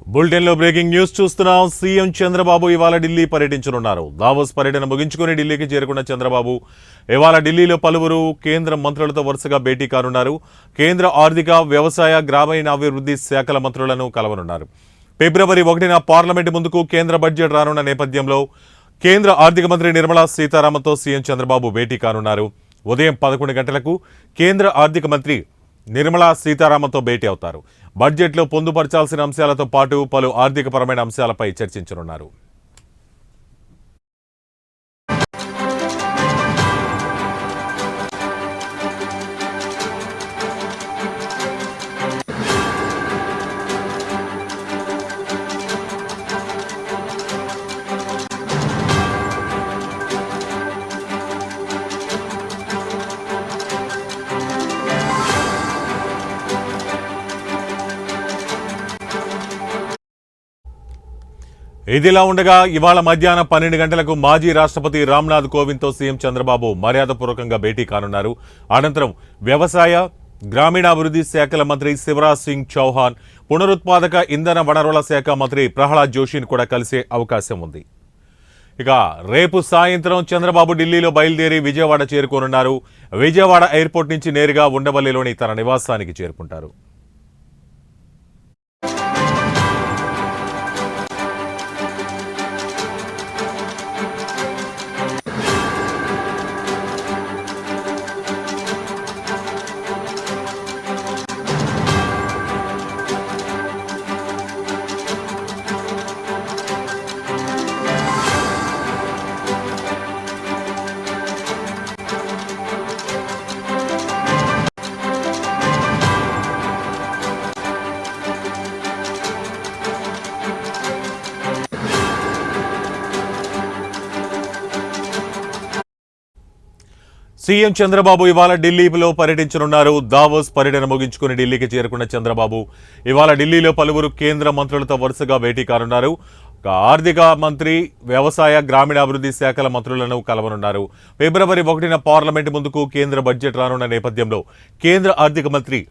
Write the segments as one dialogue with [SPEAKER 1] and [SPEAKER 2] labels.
[SPEAKER 1] బులెటిన్లో breaking news చూస్తున్నాం. CM Chandrababu ఇవాళ ఢిల్లీ పర్యటించనున్నారు. దావోస్ పర్యటన ముగించుకుని ఢిల్లీకి చేరుకున్న చంద్రబాబు ఇవాళ ఢిల్లీలో పలువురు కేంద్ర మంత్రులతో వరుసగా భేటీ కానున్నారు. కేంద్ర ఆర్థిక, వ్యవసాయ, గ్రామీణాభివృద్ధి శాఖల మంత్రులను కలవనున్నారు. ఫిబ్రవరి 1న పార్లమెంటు ముందుకు కేంద్ర బడ్జెట్ రానున్న నేపథ్యంలో కేంద్ర ఆర్థిక మంత్రి నిర్మలా సీతారామన్తో సీఎం చంద్రబాబు భేటీ కానున్నారు. ఉదయం 11 గంటలకు కేంద్ర ఆర్థిక మంత్రి నిర్మలా సీతారామన్తో భేటీ అవుతారు. బడ్జెట్లో పొందుపరచాల్సిన అంశాలతో పాటు పలు ఆర్థికపరమైన అంశాలపై చర్చించనున్నారు. ఇదిలా ఉండగా ఇవాళ మధ్యాహ్నం 12 గంటలకు మాజీ రాష్ట్రపతి రామ్నాథ్ కోవింద్తో సీఎం చంద్రబాబు మర్యాదపూర్వకంగా భేటీ కానున్నారు. అనంతరం వ్యవసాయ, గ్రామీణాభివృద్ధి శాఖల మంత్రి శివరాజ్ సింగ్ చౌహాన్, పునరుత్పాదక ఇంధన వనరుల శాఖ మంత్రి ప్రహ్లాద్ జోషిని కూడా కలిసే అవకాశం ఉంది. ఇక రేపు సాయంత్రం చంద్రబాబు ఢిల్లీలో బయలుదేరి విజయవాడ చేరుకోనున్నారు. విజయవాడ ఎయిర్పోర్ట్ నుంచి నేరుగా ఉండవల్లిలోని తన నివాసానికి చేరుకుంటారు. సీఎం చంద్రబాబు ఇవాళ ఢిల్లీలో పర్యటించనున్నారు. దావోస్ పర్యటన ముగించుకుని ఢిల్లీకి చేరుకున్న చంద్రబాబు ఇవాళ ఢిల్లీలో పలువురు కేంద్ర మంత్రులతో వరుసగా భేటీ కానున్నారు. ఆర్థిక మంత్రి, వ్యవసాయ, గ్రామీణాభివృద్ధి శాఖల మంత్రులను కలవనున్నారు. ఫిబ్రవరి 1న పార్లమెంటు ముందుకు కేంద్ర బడ్జెట్ రానున్న నేపథ్యంలో కేంద్ర ఆర్థిక మంత్రి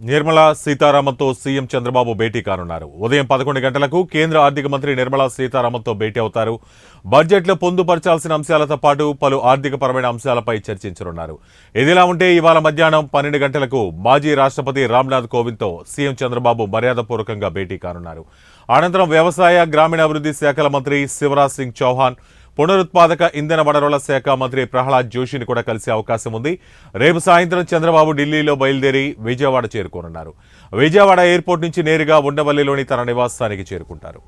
[SPEAKER 1] నిర్మలా సీతారామన్తో సీఎం చంద్రబాబు భేటీ కానున్నారు. ఉదయం 11 గంటలకు కేంద్ర ఆర్థిక మంత్రి నిర్మలా సీతారామన్తో భేటీ అవుతారు. బడ్జెట్లో పొందుపరచాల్సిన అంశాలతో పాటు పలు ఆర్థికపరమైన అంశాలపై చర్చించనున్నారు. ఇదిలా ఉంటే ఇవాళ మధ్యాహ్నం 12 గంటలకు మాజీ రాష్ట్రపతి రామ్నాథ్ కోవింద్తో సీఎం చంద్రబాబు మర్యాదపూర్వకంగా భేటీ కానున్నారు. అనంతరం వ్యవసాయ, గ్రామీణాభివృద్ధి శాఖల మంత్రి శివరాజ్ సింగ్ చౌహాన్, పునరుత్పాదక ఇంధన వనరుల శాఖ మంత్రి ప్రహ్లాద్ జోషిని కూడా కలిసే అవకాశం ఉంది. రేపు సాయంత్రం చంద్రబాబు ఢిల్లీలో బయలుదేరి విజయవాడ చేరుకోనున్నారు. విజయవాడ ఎయిర్పోర్ట్ నుంచి నేరుగా ఉండవల్లిలోని తన నివాసానికి చేరుకుంటారు.